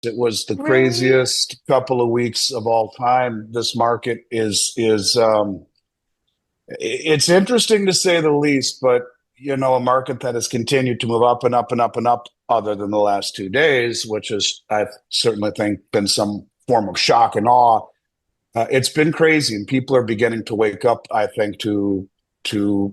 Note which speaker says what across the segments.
Speaker 1: It was the
Speaker 2: Really?
Speaker 1: craziest couple of weeks of all time. This market is it's interesting to say the least, but a market that has continued to move up and up and up and up, other than the last 2 days, which is, I certainly think, been some form of shock and awe. It's been crazy, and people are beginning to wake up, I think, to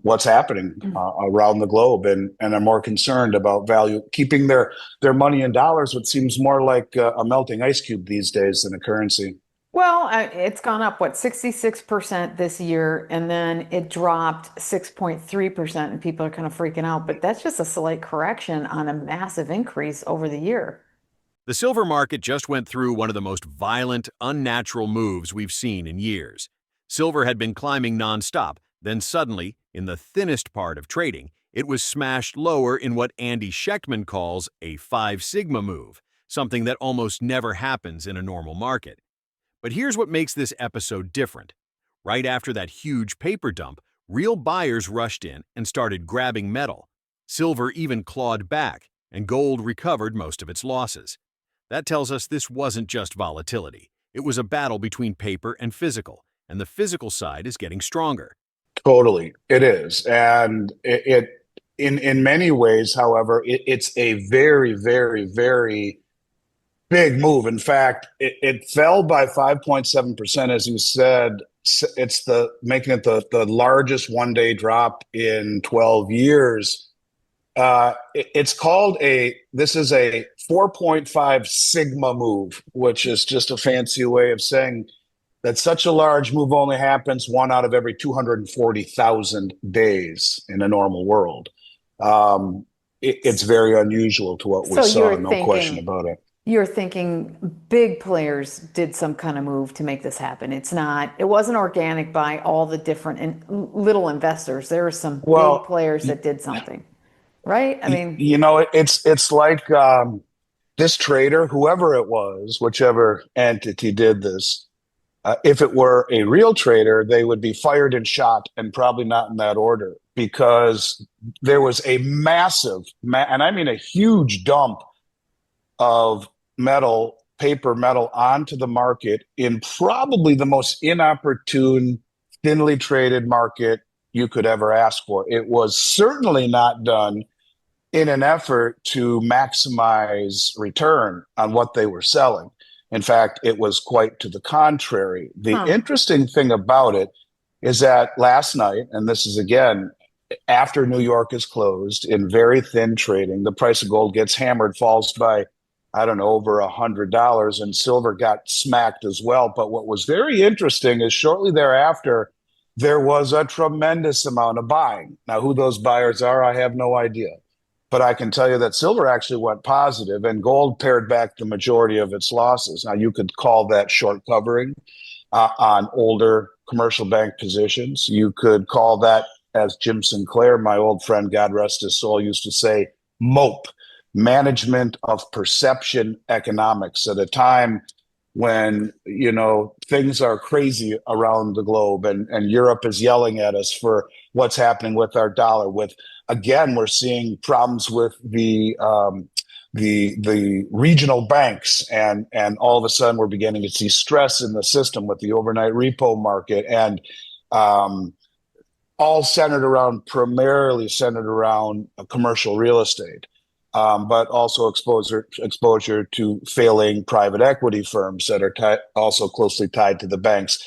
Speaker 1: what's happening around the globe, and are more concerned about value, keeping their money in dollars, which seems more like a melting ice cube these days than a currency.
Speaker 2: Well, it's gone up, what, 66% this year, and then it dropped 6.3%, and people are kind of freaking out. But that's just a slight correction on a massive increase over the year.
Speaker 3: The silver market just went through one of the most violent, unnatural moves we've seen in years. Silver had been climbing nonstop, then suddenly, in the thinnest part of trading, it was smashed lower in what Andy Schectman calls a 5 sigma move, something that almost never happens in a normal market. But here's what makes this episode different. Right after that huge paper dump, real buyers rushed in and started grabbing metal. Silver even clawed back, and gold recovered most of its losses. That tells us this wasn't just volatility. It was a battle between paper and the physical side is getting stronger.
Speaker 1: Totally, it is, and in many ways, however, it's a very, very, very big move. In fact, it fell by 5.7%, as you said. It's the making it the largest one-day drop in 12 years. It's called this is a 4.5 sigma move, which is just a fancy way of saying that such a large move only happens one out of every 240,000 days in a normal world. It's very unusual to what we
Speaker 2: So
Speaker 1: saw, no question about it.
Speaker 2: you're thinking big players did some kind of move to make this happen. It wasn't organic by all the different little investors. There were some big
Speaker 1: Well,
Speaker 2: players that did something, right? I mean,
Speaker 1: it's like this trader, whoever it was, whichever entity did this, if it were a real trader, they would be fired and shot, and probably not in that order, because there was a massive, and I mean a huge dump of paper metal onto the market in probably the most inopportune, thinly traded market you could ever ask for. It was certainly not done in an effort to maximize return on what they were selling. In fact, it was quite to the contrary. The
Speaker 2: huh.
Speaker 1: interesting thing about it is that last night, and this is again after New York is closed in very thin trading, the price of gold gets hammered, falls by, I don't know, over $100, and silver got smacked as well. But what was very interesting is shortly thereafter, there was a tremendous amount of buying. Now, who those buyers are, I have no idea. But I can tell you that silver actually went positive, and gold pared back the majority of its losses. Now, you could call that short covering on older commercial bank positions. You could call that, as Jim Sinclair, my old friend, God rest his soul, used to say, MOPE, management of perception economics, at a time when things are crazy around the globe, and Europe is yelling at us for what's happening with our dollar. Again, we're seeing problems with the regional banks, and all of a sudden we're beginning to see stress in the system with the overnight repo market, and all primarily centered around commercial real estate. But also exposure to failing private equity firms that are also closely tied to the banks.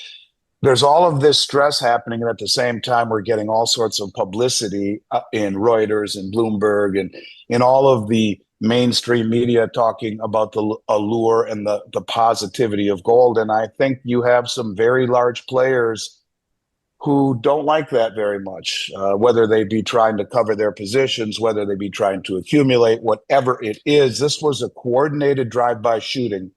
Speaker 1: There's all of this stress happening, and at the same time, we're getting all sorts of publicity in Reuters and Bloomberg and in all of the mainstream media talking about the allure and the positivity of gold. And I think you have some very large players who don't like that very much, whether they be trying to cover their positions, whether they be trying to accumulate, whatever it is. This was a coordinated drive-by shooting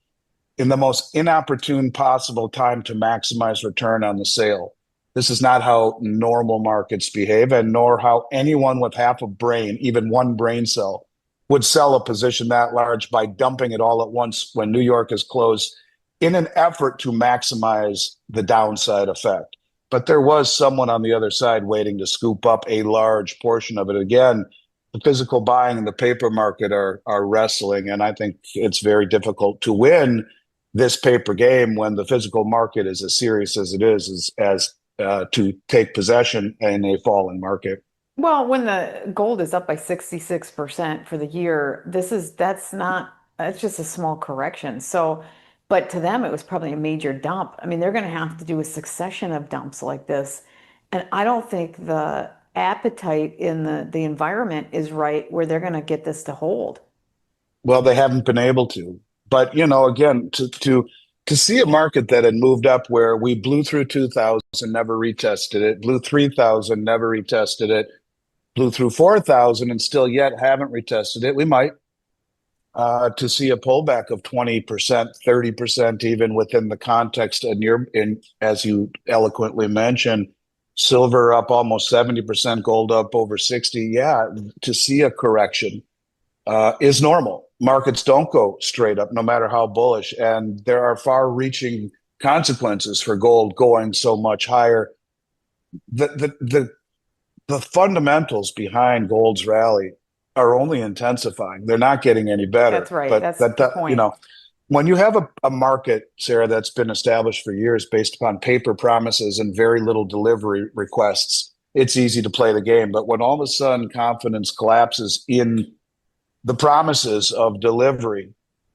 Speaker 1: in the most inopportune possible time to maximize return on the sale. This is not how normal markets behave, and nor how anyone with half a brain, even one brain cell, would sell a position that large by dumping it all at once when New York is closed in an effort to maximize the downside effect. But there was someone on the other side waiting to scoop up a large portion of it. Again, the physical buying and the paper market are wrestling, and I think it's very difficult to win this paper game when the physical market is as serious as it is as to take possession in a falling market.
Speaker 2: Well, when the gold is up by 66% for the year, that's just a small correction. So, but to them, it was probably a major dump. I mean, they're going to have to do a succession of dumps like this. And I don't think the appetite in the environment is right where they're going to get this to hold.
Speaker 1: Well, they haven't been able to. But again, to see a market that had moved up where we blew through 2000, never retested it, blew 3000, never retested it, blew through 4000 and still yet haven't retested it. We might to see a pullback of 20%, 30%, even within the context and as you eloquently mentioned, silver up almost 70%, gold up over 60. Yeah, to see a correction is normal. Markets don't go straight up, no matter how bullish. And there are far-reaching consequences for gold going so much higher. The fundamentals behind gold's rally are only intensifying. They're not getting any better.
Speaker 2: That's right.
Speaker 1: But
Speaker 2: That's the point.
Speaker 1: when you have a market, Sarah, that's been established for years based upon paper promises and very little delivery requests, it's easy to play the game. But when all of a sudden confidence collapses in the promises of delivery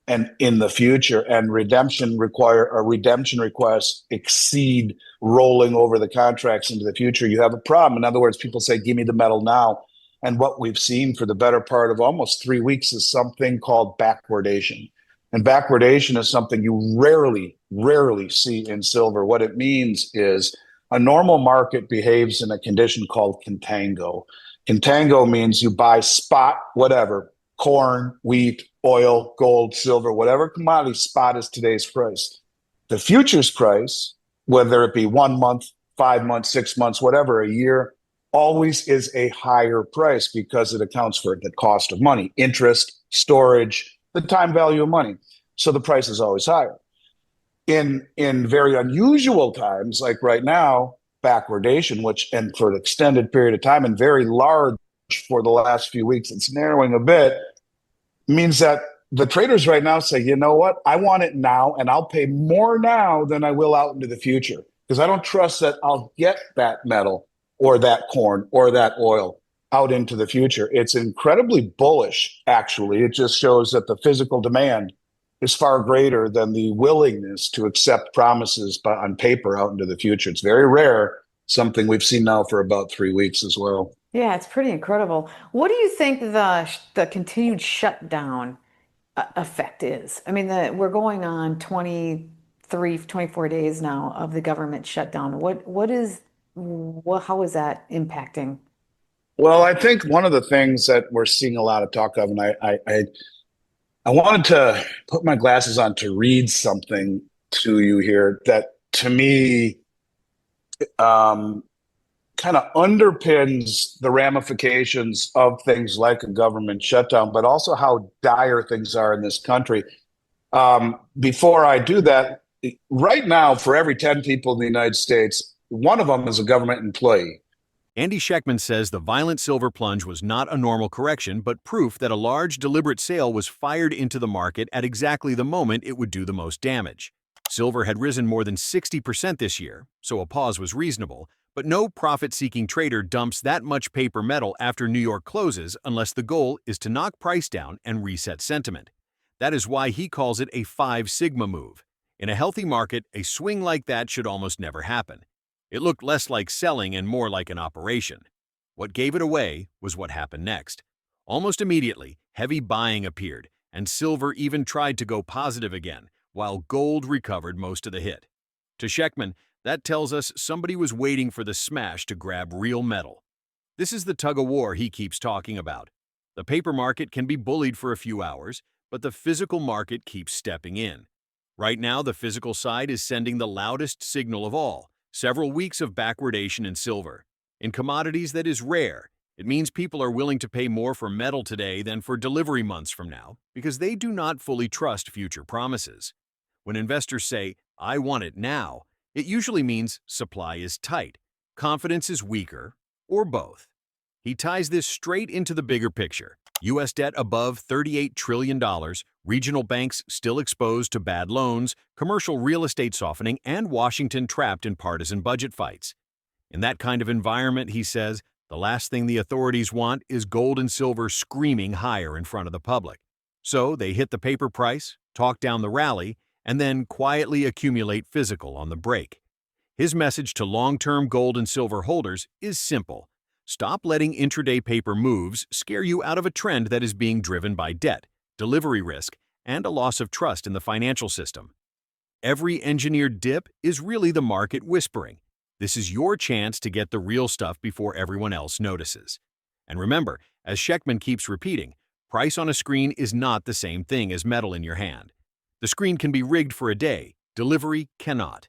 Speaker 1: and in the future, and redemption requests exceed rolling over the contracts into the future, you have a problem. In other words, people say, give me the metal now. And what we've seen for the better part of almost 3 weeks is something called backwardation. And backwardation is something you rarely see in silver. What it means is a normal market behaves in a condition called contango. Contango means you buy spot, whatever, corn, wheat, oil, gold, silver, whatever commodity spot is today's price. The futures price, whether it be 1 month, 5 months, 6 months, whatever, a year, always is a higher price because it accounts for the cost of money, interest, storage, the time value of money. So the price is always higher. In very unusual times, like right now, backwardation, and for an extended period of time and very large for the last few weeks, it's narrowing a bit, means that the traders right now say, you know what, I want it now, and I'll pay more now than I will out into the future because I don't trust that I'll get that metal or that corn or that oil out into the future. It's incredibly bullish, actually. It just shows that the physical demand is far greater than the willingness to accept promises on paper out into the future. It's very rare, something we've seen now for about 3 weeks as well.
Speaker 2: Yeah, it's pretty incredible. What do you think the continued shutdown effect is? I mean, we're going on 23, 24 days now of the government shutdown. How is that impacting?
Speaker 1: Well, I think one of the things that we're seeing a lot of talk of, and I wanted to put my glasses on to read something to you here that to me kind of underpins the ramifications of things like a government shutdown, but also how dire things are in this country. Before I do that, right now, for every 10 people in the United States, one of them is a government employee.
Speaker 3: Andy Schectman says the violent silver plunge was not a normal correction, but proof that a large, deliberate sale was fired into the market at exactly the moment it would do the most damage. Silver had risen more than 60% this year, so a pause was reasonable, but no profit-seeking trader dumps that much paper metal after New York closes unless the goal is to knock price down and reset sentiment. That is why he calls it a 5 sigma move. In a healthy market, a swing like that should almost never happen. It looked less like selling and more like an operation. What gave it away was what happened next. Almost immediately, heavy buying appeared, and silver even tried to go positive again, while gold recovered most of the hit. To Schectman, that tells us somebody was waiting for the smash to grab real metal. This is the tug-of-war he keeps talking about. The paper market can be bullied for a few hours, but the physical market keeps stepping in. Right now, the physical side is sending the loudest signal of all: several weeks of backwardation in silver. In commodities, that is rare. It means people are willing to pay more for metal today than for delivery months from now because they do not fully trust future promises. When investors say, "I want it now," it usually means supply is tight, confidence is weaker, or both. He ties this straight into the bigger picture. U.S. debt above $38 trillion, regional banks still exposed to bad loans, commercial real estate softening, and Washington trapped in partisan budget fights. In that kind of environment, he says, the last thing the authorities want is gold and silver screaming higher in front of the public. So they hit the paper price, talk down the rally, and then quietly accumulate physical on the break. His message to long-term gold and silver holders is simple. Stop letting intraday paper moves scare you out of a trend that is being driven by debt, delivery risk, and a loss of trust in the financial system. Every engineered dip is really the market whispering. This is your chance to get the real stuff before everyone else notices. And remember, as Schectman keeps repeating, price on a screen is not the same thing as metal in your hand. The screen can be rigged for a day, delivery cannot.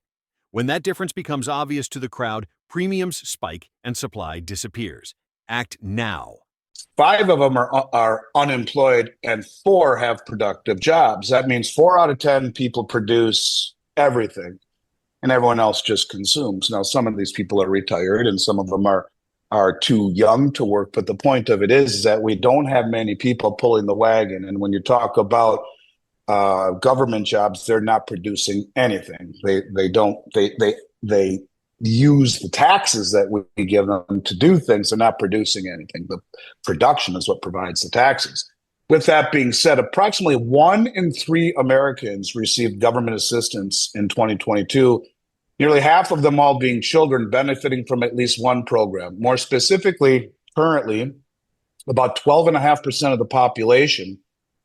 Speaker 3: When that difference becomes obvious to the crowd, premiums spike and supply disappears. Act now.
Speaker 1: 5 of them are unemployed and 4 have productive jobs. That means 4 out of 10 people produce everything and everyone else just consumes. Now, some of these people are retired and some of them are too young to work. But the point of it is that we don't have many people pulling the wagon. And when you talk about government jobs, they're not producing anything. They use the taxes that we give them to do things. They're not producing anything. The production is what provides the taxes. With that being said, approximately 1 in 3 Americans received government assistance in 2022, nearly half of them all being children benefiting from at least one program. More specifically, currently, about 12.5% of the population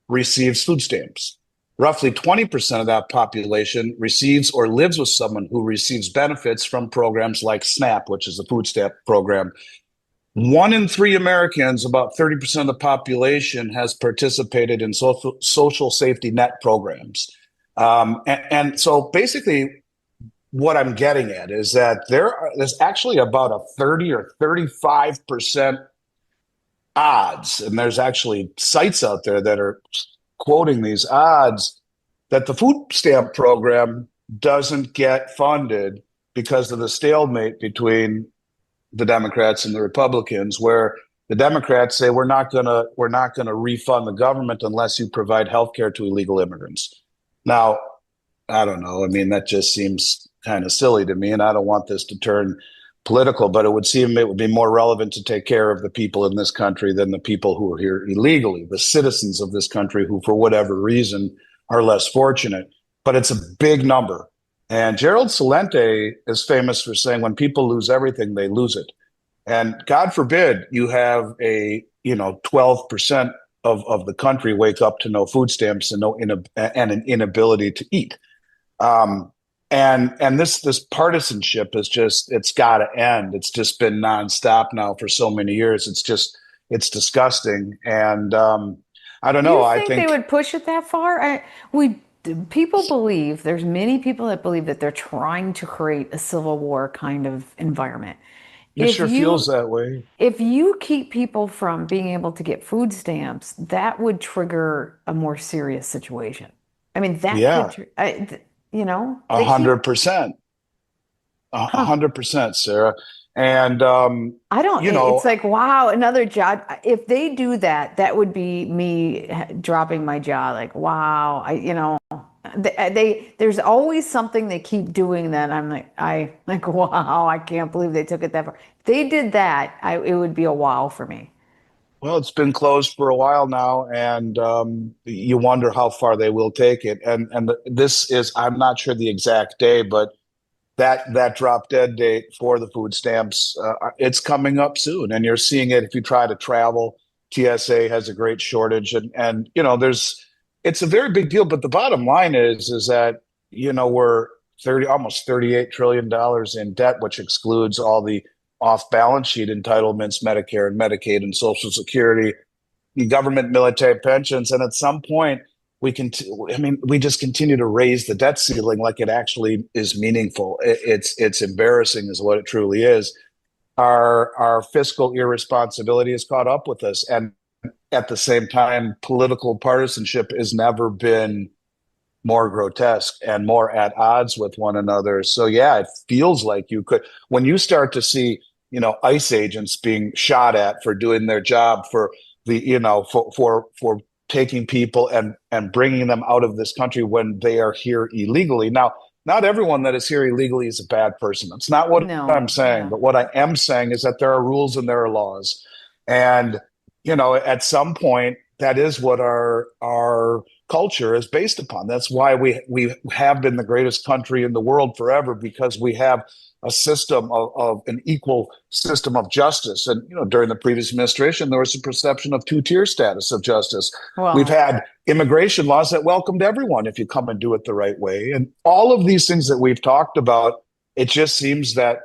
Speaker 1: receives food stamps. Roughly 20% of that population receives or lives with someone who receives benefits from programs like SNAP, which is the food stamp program. 1 in 3 Americans, about 30% of the population, has participated in social safety net programs. And so basically, what I'm getting at is that there's actually about a 30 or 35% odds, and there's actually sites out there that are quoting these odds, that the food stamp program doesn't get funded because of the stalemate between the Democrats and the Republicans, where the Democrats say we're not gonna refund the government unless you provide health care to illegal immigrants. Now, I don't know. I mean, that just seems kind of silly to me, and I don't want this to turn political, but it would seem it would be more relevant to take care of the people in this country than the people who are here illegally, the citizens of this country who, for whatever reason, are less fortunate. But it's a big number. And Gerald Celente is famous for saying, when people lose everything, they lose it. And God forbid you have 12% of the country wake up to no food stamps and an inability to eat. And this partisanship is it's got to end. It's just been nonstop now for so many years. It's disgusting. And I don't know.
Speaker 2: I think they would push it that far. People believe, there's many people that believe that they're trying to create a civil war kind of environment.
Speaker 1: It sure feels that way.
Speaker 2: If you keep people from being able to get food stamps, that would trigger a more serious situation. I mean, that could,
Speaker 1: 100%. 100%, Sarah. And
Speaker 2: I don't, it's like, wow, another job. If they do that, that would be me dropping my jaw. Like, wow, there's always something they keep doing that I'm like, wow, I can't believe they took it that far. If they did that, it would be a wow for me.
Speaker 1: Well, it's been closed for a while now, and you wonder how far they will take it. And this is, I'm not sure the exact day, but that drop dead date for the food stamps, it's coming up soon. And you're seeing it if you try to travel. TSA has a great shortage, and it's a very big deal. But the bottom line is that we're almost $38 trillion in debt, which excludes all the off-balance sheet entitlements, Medicare and Medicaid and Social Security, government, military pensions, and at some point we just continue to raise the debt ceiling like it actually is meaningful. It's embarrassing, is what it truly is. Our fiscal irresponsibility has caught up with us, and at the same time, political partisanship has never been more grotesque and more at odds with one another. So yeah, it feels like when you start to see ICE agents being shot at for doing their job, for for taking people and bringing them out of this country when they are here illegally. Now, not everyone that is here illegally is a bad person. That's not what I'm
Speaker 2: No,
Speaker 1: saying.
Speaker 2: yeah.
Speaker 1: But what I am saying is that there are rules and there are laws. And, at some point, that is what our culture is based upon. That's why we have been the greatest country in the world forever, because we have a system of an equal system of justice. And during the previous administration, there was a perception of two-tier status of justice. We've
Speaker 2: Well,
Speaker 1: had immigration laws that welcomed everyone if you come and do it the right way. And all of these things that we've talked about, it just seems that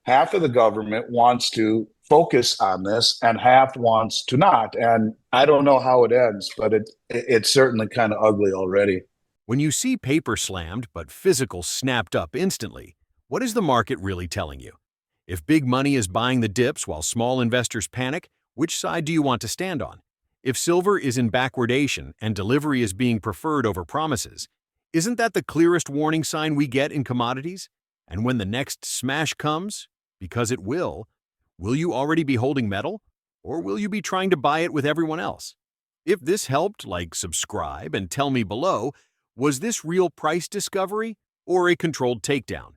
Speaker 1: half of the government wants to focus on this and half wants to not. And I don't know how it ends, but it's certainly kind of ugly already.
Speaker 3: When you see paper slammed but physical snapped up instantly, what is the market really telling you? If big money is buying the dips while small investors panic, which side do you want to stand on? If silver is in backwardation and delivery is being preferred over promises, isn't that the clearest warning sign we get in commodities? And when the next smash comes, because it will you already be holding metal? Or will you be trying to buy it with everyone else? If this helped, subscribe and tell me below, was this real price discovery or a controlled takedown?